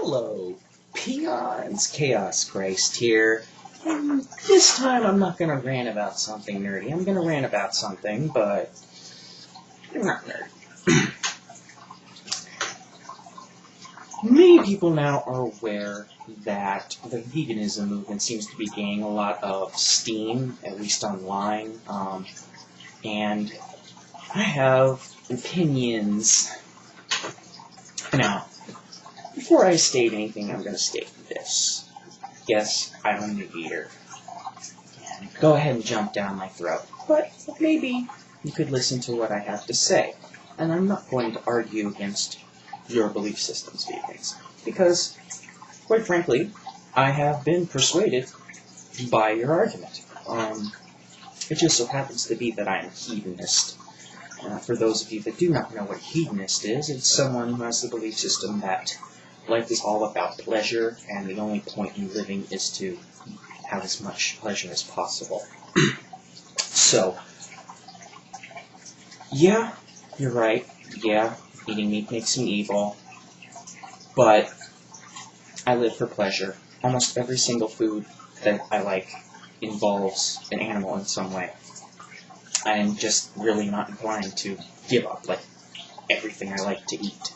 Hello, peons, Chaos Christ here, and this time I'm not going to rant about something nerdy. I'm going to rant about something, but not nerdy. Many people now are aware that the veganism movement seems to be gaining a lot of steam, at least online, and I have opinions. Now, before I state anything, I'm going to state this. Yes, I'm a meat eater. And go ahead and jump down my throat. But maybe you could listen to what I have to say. And I'm not going to argue against your belief systems, vegans. Because, quite frankly, I have been persuaded by your argument. It just so happens to be that I am a hedonist. For those of you that do not know what a hedonist is, it's someone who has the belief system that life is all about pleasure, and the only point in living is to have as much pleasure as possible. So, yeah, you're right. Yeah, eating meat makes me evil. But I live for pleasure. Almost every single food that I like involves an animal in some way. I am just really not inclined to give up, like, everything I like to eat.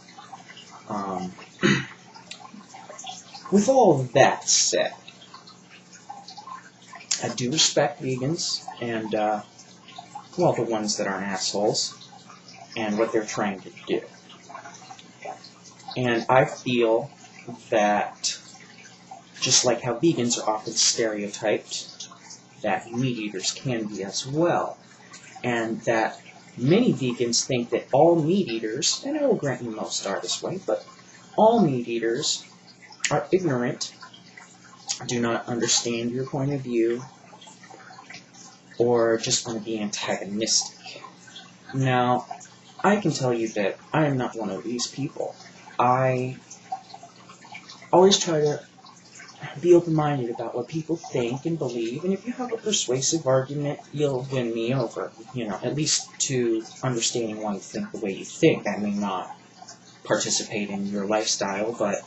With all of that said, I do respect vegans and, well, the ones that aren't assholes, and what they're trying to do. And I feel that, just like how vegans are often stereotyped, that meat eaters can be as well. And that many vegans think that all meat eaters, and I will grant you most are this way, but all meat eaters are ignorant, do not understand your point of view, or just want to be antagonistic. Now, I can tell you that I am not one of these people. I always try to be open-minded about what people think and believe, and if you have a persuasive argument, you'll win me over, at least to understanding why you think the way you think. I may not participate in your lifestyle, but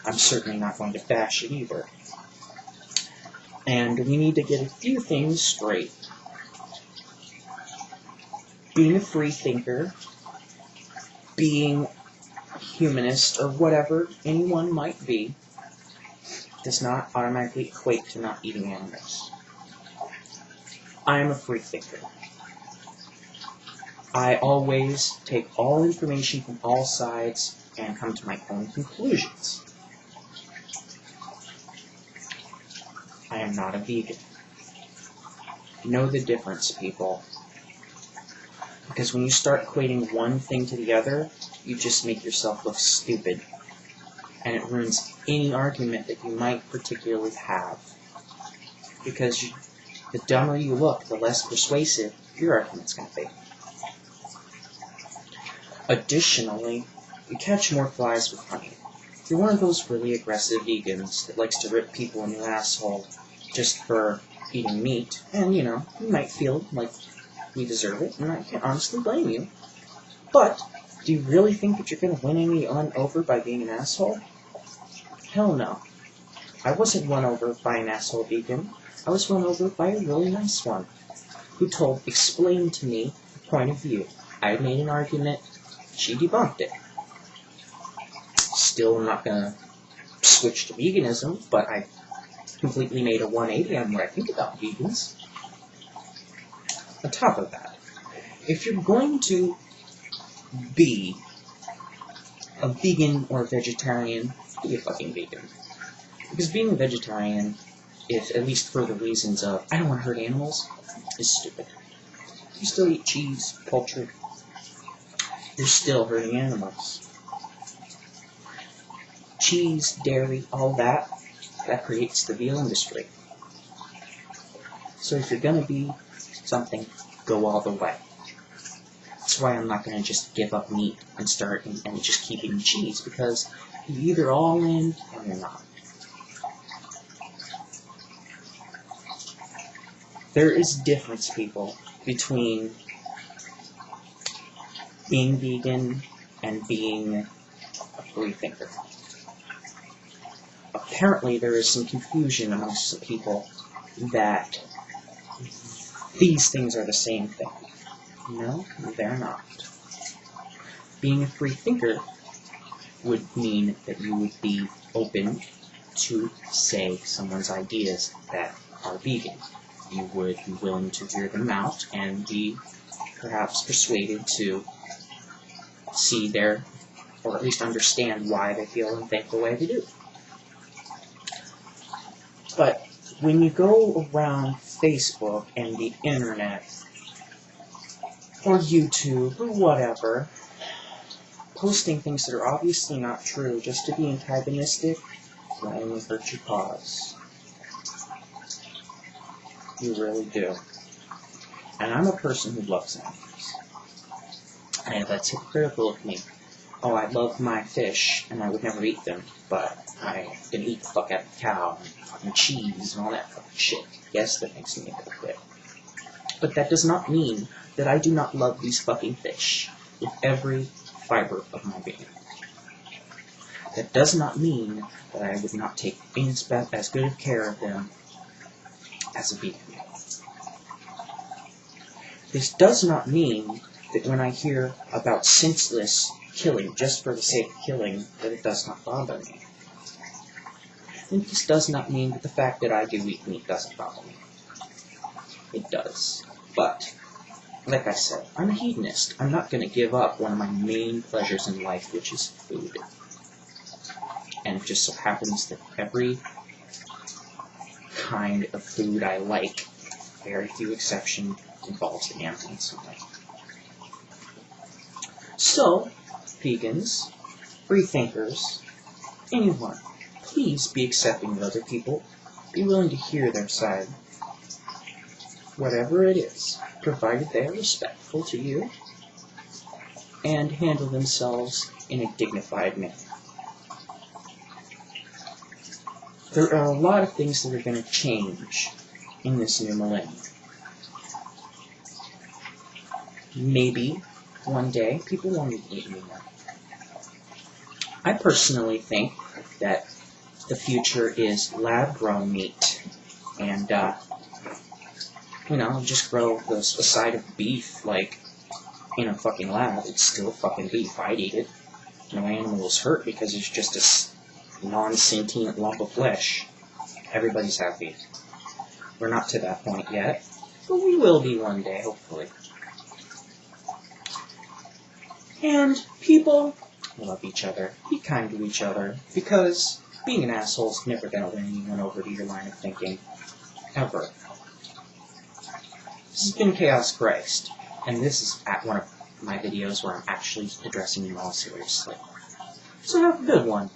I'm certainly not going to bash it either. And we need to get a few things straight. Being a free thinker, being a humanist, or whatever anyone might be, does not automatically equate to not eating animals. I am a free thinker. I always take all information from all sides and come to my own conclusions. I am not a vegan. Know the difference, people. Because when you start equating one thing to the other, you just make yourself look stupid. And it ruins any argument that you might particularly have. Because the dumber you look, the less persuasive your argument's going to be. Additionally, you catch more flies with honey. If you're one of those really aggressive vegans that likes to rip people a new asshole just for eating meat, and you might feel like you deserve it, and I can't honestly blame you. But, do you really think that you're going to win anyone over by being an asshole? Hell no. I wasn't won over by an asshole vegan. I was won over by a really nice one, who explained to me the point of view. I made an argument, she debunked it. Still not going to switch to veganism, but I completely made a 180 on what I think about vegans. On top of that, if you're going to be a vegan or a vegetarian, be a fucking vegan. Because being a vegetarian, if at least for the reasons of, I don't want to hurt animals, is stupid. You still eat cheese, poultry. You're still hurting animals. Cheese, dairy, all that creates the veal industry. So if you're going to be something, go all the way. That's why I'm not going to just give up meat and start and just keep eating cheese, because you're either all in or you're not. There is difference, people, between being vegan and being a free thinker. apparently there is some confusion amongst some people that these things are the same thing. No, they're not. Being a free thinker would mean that you would be open to, say, someone's ideas that are vegan. You would be willing to hear them out and be perhaps persuaded to see their, or at least understand why they feel and think the way they do. But when you go around Facebook and the internet, or YouTube, or whatever, posting things that are obviously not true just to be antagonistic, will only hurt your cause. You really do. And I'm a person who loves animals. And that's hypocritical of me. Oh, I love my fish, and I would never eat them, but I can eat the fuck out of the cow, and fucking cheese, and all that fucking shit. Yes, that makes me a hypocrite. But that does not mean that I do not love these fucking fish with every fiber of my being. That does not mean that I would not take as good of care of them as a vegan. This does not mean that when I hear about senseless killing just for the sake of killing, that it does not bother me. And this does not mean that the fact that I do eat meat doesn't bother me. It does. But, like I said, I'm a hedonist. I'm not going to give up one of my main pleasures in life, which is food. And it just so happens that every kind of food I like, very few exceptions, involves an animal in some way. So, vegans, free thinkers, anyone, please be accepting of other people. Be willing to hear their side. Whatever it is, provided they are respectful to you and handle themselves in a dignified manner. There are a lot of things that are going to change in this new millennium. Maybe one day people won't eat anymore. I personally think that the future is lab-grown meat, and just grow a side of beef like in a fucking lab. It's still fucking beef. I'd eat it. No animals hurt because it's just a non-sentient lump of flesh. Everybody's happy. We're not to that point yet, but we will be one day, hopefully. And people love each other. Be kind to each other, because being an asshole is never going to win anyone over to your line of thinking. Ever. This has been Chaos Christ, and this is at one of my videos where I'm actually addressing you all seriously. So have a good one.